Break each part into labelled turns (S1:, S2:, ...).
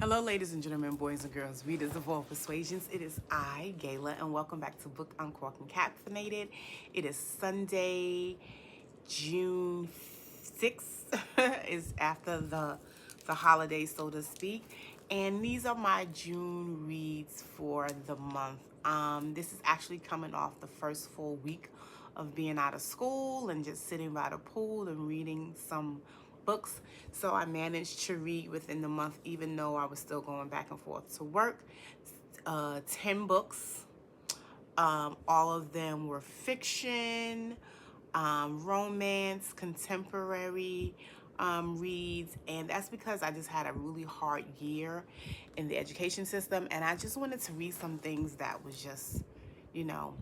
S1: Hello, ladies and gentlemen, boys and girls, readers of all persuasions. It is I, Gayla, and welcome back to Book Uncorked and Caffeinated. It is Sunday, June 6th. Is after the holiday, so to speak. And these are my June reads for the month. This is actually coming off the first full week of being out of school and just sitting by the pool and reading some books. So I managed to read within the month, even though I was still going back and forth to work. 10 books. All of them were fiction, romance, contemporary reads, and that's because I just had a really hard year in the education system, and I just wanted to read some things that was just, you know,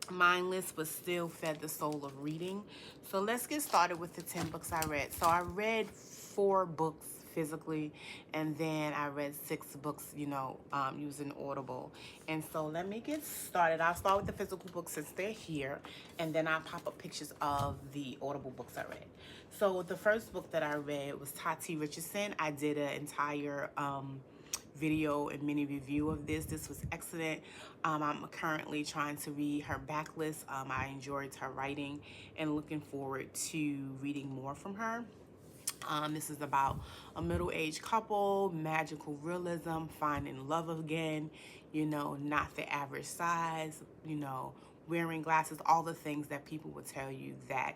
S1: mindless but still fed the soul of reading. So let's get started with the 10 books I read. So I read 4 books physically, and then I read 6 books, using Audible. And so let me get started. I'll start with the physical books since they're here, and then I'll pop up pictures of the Audible books I read. So the first book that I read was Tati Richardson. I did an entire video and mini review of this. This was excellent. I'm currently trying to read her backlist. I enjoyed her writing and looking forward to reading more from her. This is about a middle-aged couple, magical realism, finding love again, not the average size, wearing glasses, all the things that people would tell you that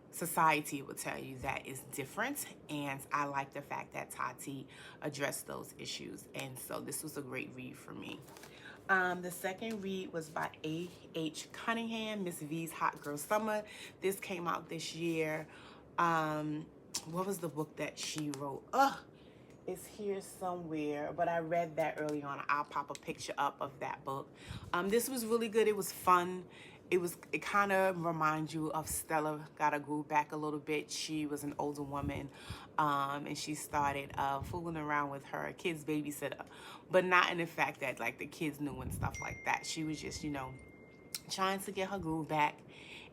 S1: society will tell you that is different. And I like the fact that Tati addressed those issues. And so this was a great read for me. The second read was by A.H. Cunningham, Miss V's Hot Girl Summer. This came out this year. What was the book that she wrote? It's here somewhere, but I read that early on. I'll pop a picture up of that book. This was really good. It was fun. It kind of reminds you of Stella Gotta Groove back a little bit. She was an older woman, and she started fooling around with her kid's babysitter, but not in the fact that like the kids knew and stuff like that. She was just, trying to get her groove back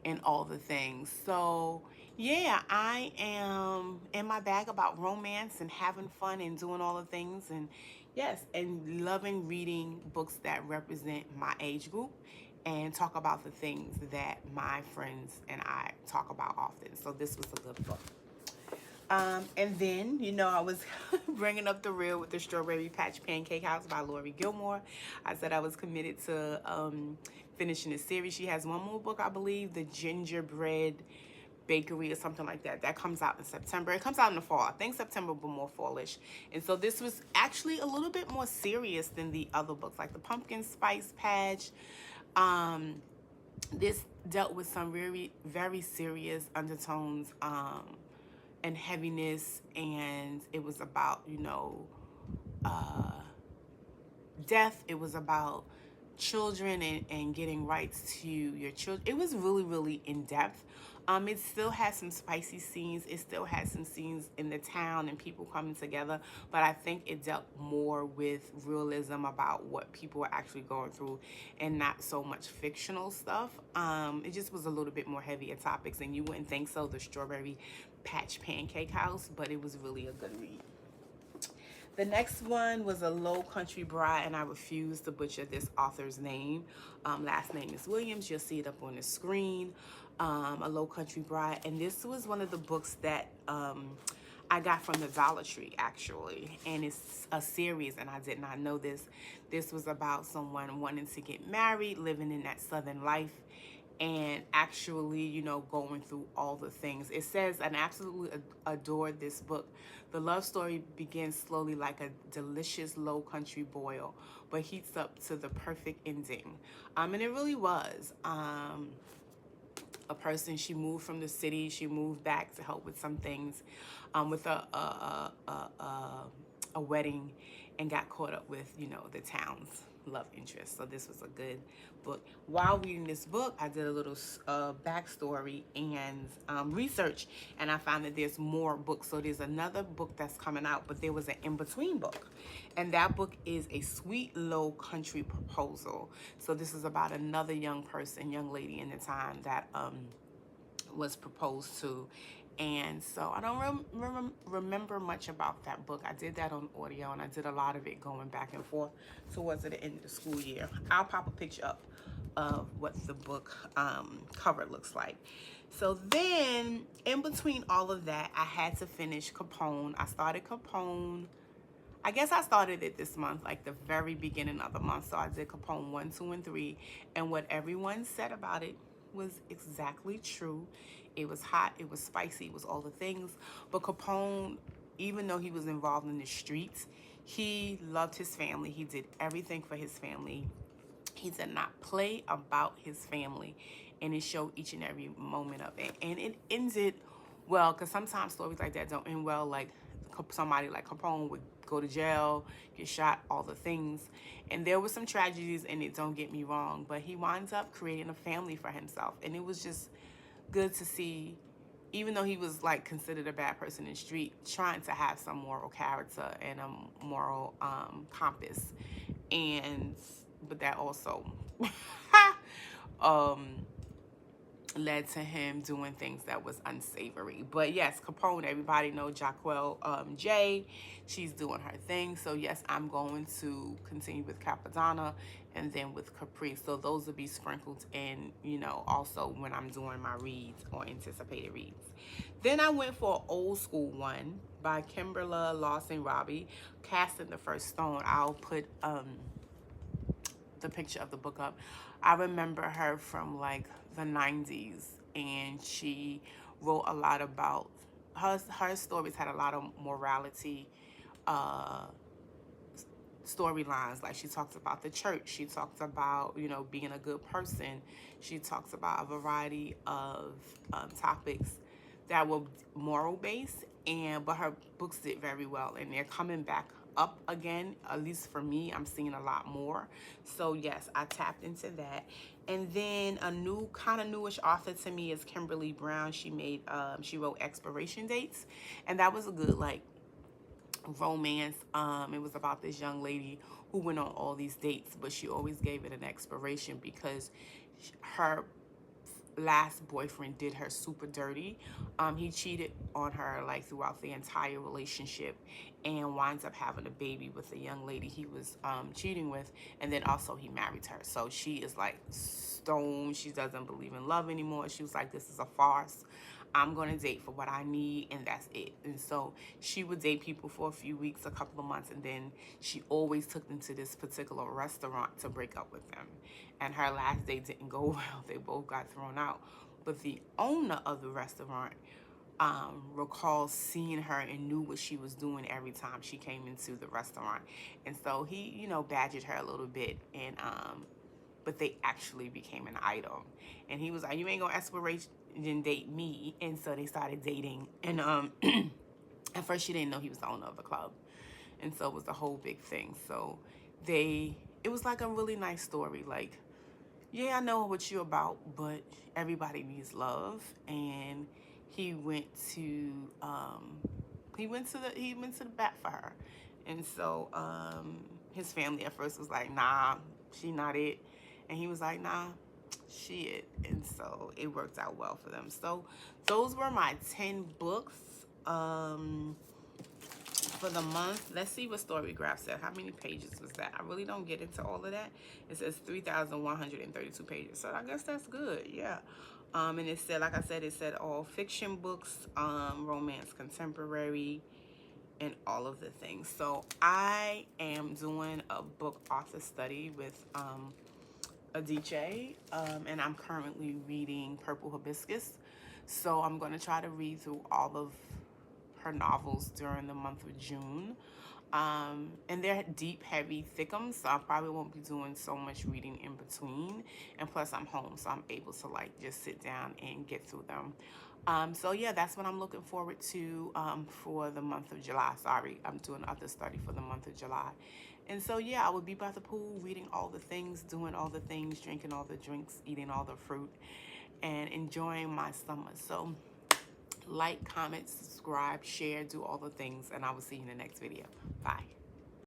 S1: and all the things. So yeah, I am in my bag about romance and having fun and doing all the things, and yes, and loving reading books that represent my age group and talk about the things that my friends and I talk about often. So this was a good book. And then, I was bringing up the rear with the Strawberry Patch Pancake House by Lori Gilmore. I said I was committed to finishing the series. She has one more book, I believe, The Gingerbread Bakery or something like that. That comes out in September. It comes out in the fall. I think September, but more fallish. And so this was actually a little bit more serious than the other books, like the Pumpkin Spice Patch. This dealt with some very, very serious undertones and heaviness, and it was about, death. It was about children and getting rights to your children. It was really, really in depth. It still had some spicy scenes. It still had some scenes in the town and people coming together, but I think it dealt more with realism about what people were actually going through and not so much fictional stuff. It just was a little bit more heavier topics, and you wouldn't think so, the Strawberry Patch Pancake House, but it was really a good read. The next one was A Low Country Bride, and I refuse to butcher this author's name. Last name is Williams. You'll see it up on the screen. A Low Country Bride, and this was one of the books that I got from the Dollar Tree, actually, and it's a series, and I did not know this. This was about someone wanting to get married, living in that Southern life, and actually, going through all the things. It says, and I absolutely adored this book. The love story begins slowly like a delicious low country boil, but heats up to the perfect ending. And it really was. A person, she moved from the city, she moved back to help with some things, with a wedding, and got caught up with, the town's love interest. So this was a good book. While reading this book, I did a little backstory and research, and I found that there's more books. So there's another book that's coming out, but there was an in-between book, and that book is A Sweet Low Country Proposal. So this is about another young lady in the time that was proposed to, And so I don't remember much about that book. I did that on audio, and I did a lot of it going back and forth towards the end of the school year. I'll pop a picture up of what the book cover looks like. So then, in between all of that, I had to finish Capone. I started Capone. I guess I started it this month, like the very beginning of the month. So I did Capone 1, 2, and 3. And what everyone said about it was exactly true. It was hot, it was spicy, it was all the things. But Capone, even though he was involved in the streets, he loved his family. He did everything for his family. He did not play about his family. And it showed each and every moment of it. And it ended well, because sometimes stories like that don't end well. Like somebody like Capone would go to jail, get shot, all the things. And there were some tragedies in it, don't get me wrong. But he winds up creating a family for himself. And it was just good to see, even though he was like considered a bad person in the street, trying to have some moral character and a moral compass. And but that also led to him doing things that was unsavory. But yes, Capone, everybody know Jaquel J. She's doing her thing. So yes, I'm going to continue with Capadonna and then with Capri. So those will be sprinkled in, you know, also when I'm doing my reads or anticipated reads. Then I went for an old school one by Kimberla Lawson Robbie, Casting the First Stone. I'll put the picture of the book up. I remember her from like the 90s, and she wrote a lot about her stories had a lot of morality storylines. Like she talks about the church, she talks about, you know, being a good person, she talks about a variety of topics that were moral based, and but her books did very well, and they're coming back up again. At least for me, I'm seeing a lot more. So yes, I tapped into that. And then a new kind of newish author to me is Kimberly Brown. She wrote Expiration Dates, and that was a good like romance. It was about this young lady who went on all these dates, but she always gave it an expiration because her last boyfriend did her super dirty. He cheated on her like throughout the entire relationship, and winds up having a baby with the young lady he was cheating with, and then also he married her. So she is like stoned. She doesn't believe in love anymore. She was like, this is a farce. I'm going to date for what I need, and that's it. And so she would date people for a few weeks, a couple of months, and then she always took them to this particular restaurant to break up with them. And her last date didn't go well. They both got thrown out. But the owner of the restaurant recalls seeing her and knew what she was doing every time she came into the restaurant. And so he, you know, badgered her a little bit, and but they actually became an item. And he was like, you ain't gonna expiration date me. And so they started dating. And at first she didn't know he was the owner of the club. And so it was the whole big thing. So it was like a really nice story. Like, yeah, I know what you're about, but everybody needs love. And he went to the bat for her. And so his family at first was like, nah, she not it. And he was like, nah, she it. And so it worked out well for them. So those were my 10 books for the month. Let's see what Storygraph said. How many pages was that? I really don't get into all of that. It says 3,132 pages. So I guess that's good. Yeah. And it said, like I said, it said all fiction books, romance, contemporary, and all of the things. So I am doing a book author study with Adichie, and I'm currently reading Purple Hibiscus. So I'm going to try to read through all of her novels during the month of June. And they're deep, heavy thickums, so I probably won't be doing so much reading in between. And plus I'm home, so I'm able to like just sit down and get through them. So yeah, that's what I'm looking forward to for the month of July. Sorry, I'm doing other study for the month of July. And so yeah, I would be by the pool, reading all the things, doing all the things, drinking all the drinks, eating all the fruit, and enjoying my summer. So like, comment, subscribe, share, do all the things, and I will see you in the next video. Bye.